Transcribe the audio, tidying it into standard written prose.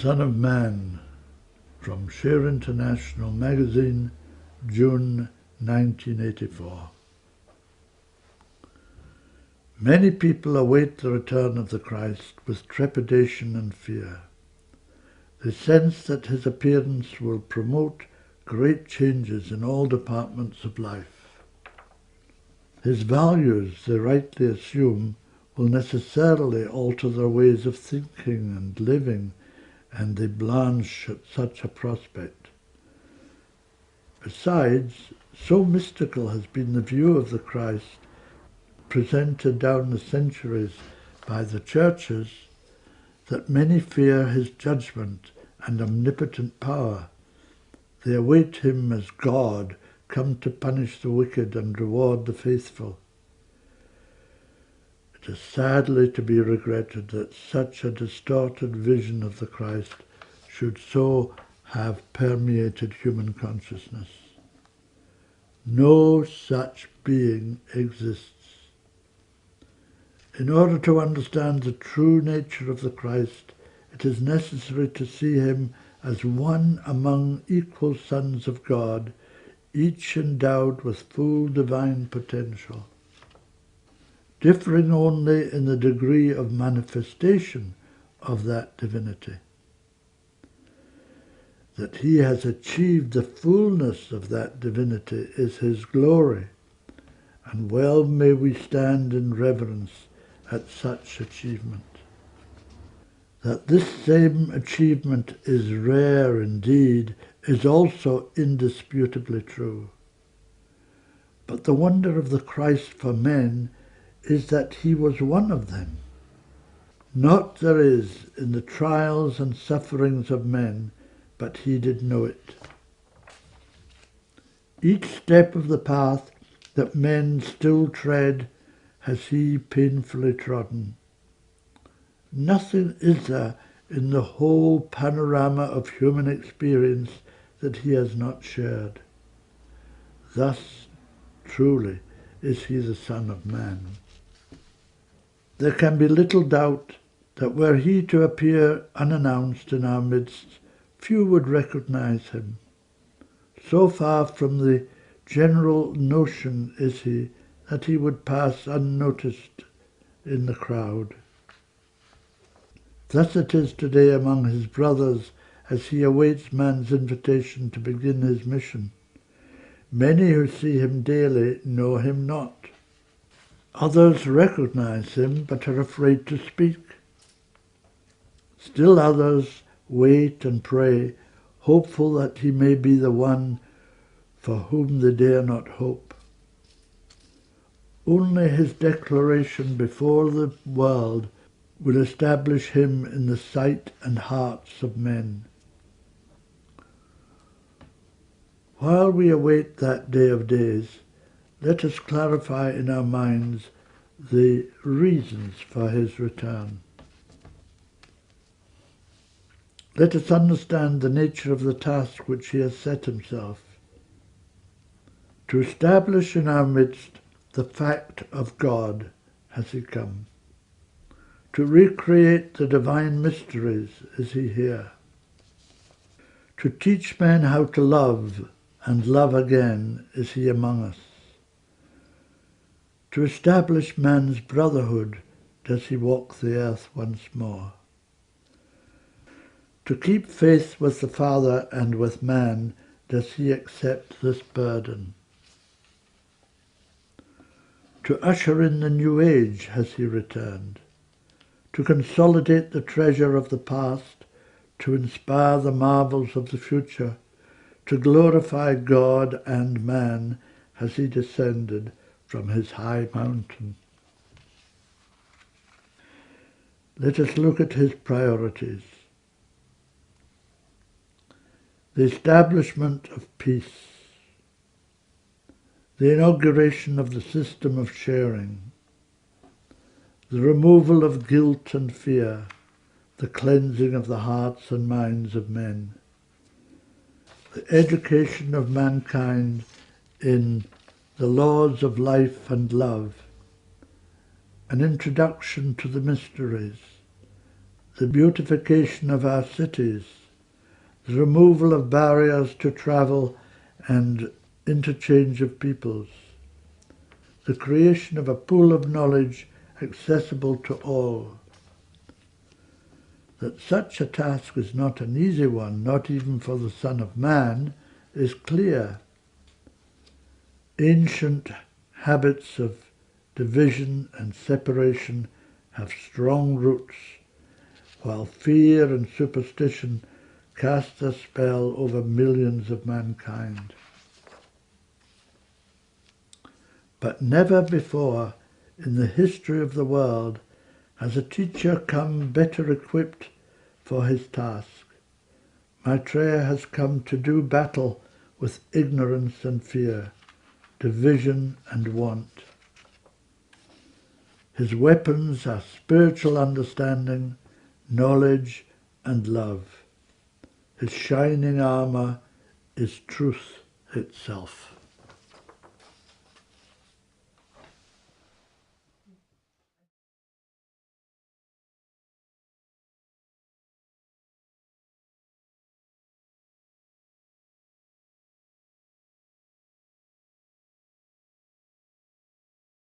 Son of Man, from Share International Magazine, June 1984. Many people await the return of the Christ with trepidation and fear. They sense that his appearance will promote great changes in all departments of life. His values, they rightly assume, will necessarily alter their ways of thinking and living, and they blanch at such a prospect. Besides, so mystical has been the view of the Christ presented down the centuries by the churches that many fear his judgment and omnipotent power. They await him as God, come to punish the wicked and reward the faithful. It is sadly to be regretted that such a distorted vision of the Christ should so have permeated human consciousness. No such being exists. In order to understand the true nature of the Christ, it is necessary to see him as one among equal sons of God, each endowed with full divine potential, differing only in the degree of manifestation of that divinity. That he has achieved the fullness of that divinity is his glory, and well may we stand in reverence at such achievement. That this same achievement is rare indeed is also indisputably true. But the wonder of the Christ for men is that he was one of them. Not there is in the trials and sufferings of men, but he did know it. Each step of the path that men still tread has he painfully trodden. Nothing is there in the whole panorama of human experience that he has not shared. Thus, truly, is he the Son of Man. There can be little doubt that were he to appear unannounced in our midst, few would recognize him. So far from the general notion is he that he would pass unnoticed in the crowd. Thus it is today among his brothers as he awaits man's invitation to begin his mission. Many who see him daily know him not. Others recognize him but are afraid to speak. Still others wait and pray, hopeful that he may be the one for whom they dare not hope. Only his declaration before the world will establish him in the sight and hearts of men. While we await that day of days, let us clarify in our minds the reasons for his return. Let us understand the nature of the task which he has set himself: to establish in our midst the fact of God has he come. To recreate the divine mysteries is he here. To teach men how to love and love again is he among us. To establish man's brotherhood does he walk the earth once more. To keep faith with the Father and with man does he accept this burden. To usher in the new age has he returned. To consolidate the treasure of the past, to inspire the marvels of the future, to glorify God and man has he descended from his high mountain. Let us look at his priorities. The establishment of peace, the inauguration of the system of sharing, the removal of guilt and fear, the cleansing of the hearts and minds of men, the education of mankind in the laws of life and love, an introduction to the mysteries, the beautification of our cities, the removal of barriers to travel and interchange of peoples, the creation of a pool of knowledge accessible to all. That such a task is not an easy one, not even for the Son of Man, is clear. Ancient habits of division and separation have strong roots, while fear and superstition cast a spell over millions of mankind. But never before in the history of the world has a teacher come better equipped for his task. Maitreya has come to do battle with ignorance and fear, division and want. His weapons are spiritual understanding, knowledge and love. His shining armour is truth itself.